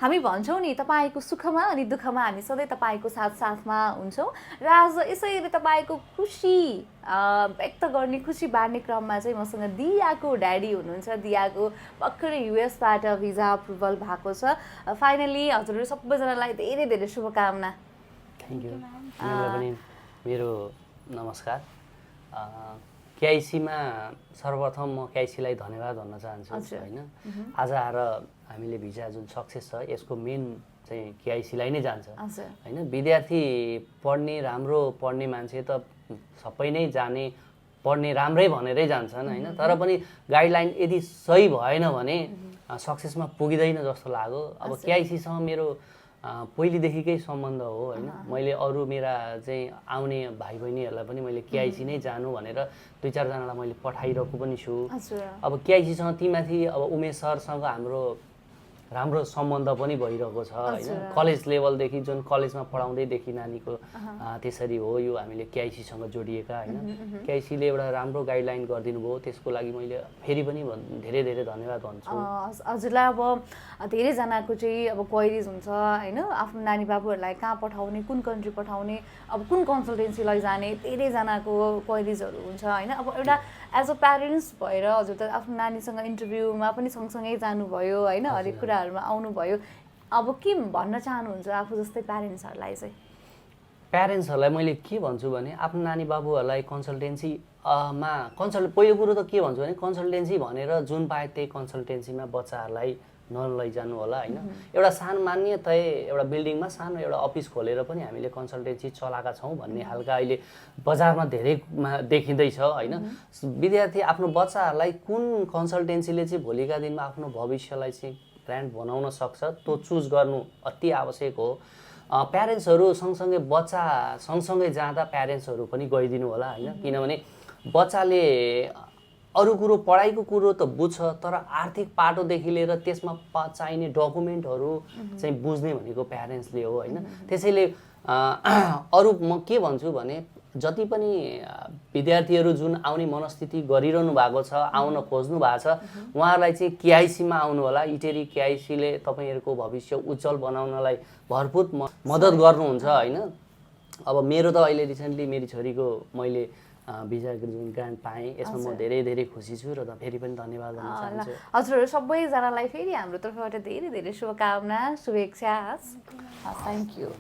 हामी भन्छौँ नि तपाईँको सुखमा अनि दुःखमा हामी सधैँ तपाईँको साथमा हुन्छौँ र आज यसरी तपाईँको खुसी व्यक्त गर्ने खुसी बाँड्ने क्रममा चाहिँ मसँग दियाको ड्याडी हुनुहुन्छ। दियाको भर्खरै युएसबाट भिजा अप्रुभल भएको छ। फाइनली हजुरहरू सबैजनालाई धेरै धेरै शुभकामना। Thank you. यहाँलाई पनि मेरो नमस्कार। केआइसीमा सर्वप्रथम म केआइसीलाई धन्यवाद भन्न चाहन्छु होइन। आज आएर हामीले भिजा जुन सक्सेस छ यसको मेन चाहिँ केआइसीलाई नै जान्छ होइन। विद्यार्थी पढ्ने राम्रो पढ्ने मान्छे त सबै नै जाने पढ्ने राम्रै भनेरै जान्छन् होइन। तर पनि गाइडलाइन यदि सही भएन भने सक्सेसमा पुगिँदैन जस्तो लाग्यो। अब केआइसीसँग मेरो पहिलेदेखिकै सम्बन्ध हो होइन। मैले अरू मेरा चाहिँ आउने भाइ बहिनीहरूलाई पनि मैले केआइसी नै जानु भनेर 2-4जनालाई मैले पठाइरहेको पनि छु। अब केआइसीसँग तीमाथि अब उमेश सरसँग हाम्रो राम्रो सम्बन्ध पनि भइरहेको छ होइन। कलेज लेभलदेखि जुन कलेजमा पढाउँदैदेखि नानीको त्यसरी हो यो हामीले केआइसीसँग जोडिएका होइन। केआइसीले एउटा राम्रो गाइडलाइन गरिदिनु भयो, त्यसको लागि मैले फेरि पनि धेरै धेरै धन्यवाद भन्छु। हजुरलाई अब धेरैजनाको चाहिँ अब क्वेरिज हुन्छ होइन, आफ्नो नानी बाबुहरूलाई कहाँ पठाउने, कुन कन्ट्री पठाउने, अब कुन कन्सल्टेन्सी लैजाने, धेरैजनाको क्वेरिजहरू हुन्छ होइन। अब एउटा एज अ प्यारेन्ट्स भएर हजुर त आफ्नो नानीसँग इन्टरभ्यूमा पनि सँगसँगै जानुभयो होइन, हरेक कुराहरूमा आउनुभयो। अब के भन्न चाहनुहुन्छ आफू जस्तै प्यारेन्ट्सहरूलाई चाहिँ? प्यारेन्ट्सहरूलाई मैले के भन्छु भने आफ्नो नानी बाबुहरूलाई कन्सल्टेन्सीमा पहिलो कुरो त के भन्छु भने कन्सल्टेन्सी भनेर जुन पाए त्यही कन्सल्टेन्सीमा बच्चाहरूलाई नलैजानु होला होइन। एउटा सानो मान्यतय एउटा बिल्डिङमा सानो एउटा अफिस खोलेर पनि हामीले कन्सल्टेन्सी चलाएका छौँ भन्ने खालका अहिले बजारमा धेरैमा देखिँदैछ होइन। विद्यार्थी आफ्नो बच्चाहरूलाई कुन कन्सल्टेन्सीले चाहिँ भोलिका दिनमा आफ्नो भविष्यलाई चाहिँ ग्रान्ड बनाउन सक्छ त्यो चुज गर्नु अति आवश्यक हो। प्यारेन्ट्सहरू सँगसँगै बच्चा सँगसँगै जाँदा प्यारेन्ट्सहरू पनि गइदिनु होला होइन। किनभने बच्चाले अरू कुरो पढाइको कुरो त बुझ्छ तर आर्थिक पाटोदेखि लिएर त्यसमा चाहिने डकुमेन्टहरू चाहिँ बुझ्ने भनेको प्यारेन्ट्सले हो होइन। त्यसैले अरू म के भन्छु भने जति पनि विद्यार्थीहरू जुन आउने मनस्थिति गरिरहनु भएको छ, आउन खोज्नु भएको छ, उहाँहरूलाई चाहिँ केआइसीमा आउनु होला। इटेरी केआइसीले तपाईँहरूको भविष्य उज्जवल बनाउनलाई भरपुर मद्दत गर्नुहुन्छ होइन। अब मेरो त अहिले रिसेन्टली मेरो छोरीको मैले भिजा जुन ग्रान्ट पाएँ यसमा म धेरै धेरै खुसी छु र फेरि पनि धन्यवाद भन्न चाहन्छु। हजुरहरू सबैजनालाई फेरि हाम्रो तर्फबाट धेरै धेरै शुभकामना, शुभेच्छा। Thank you.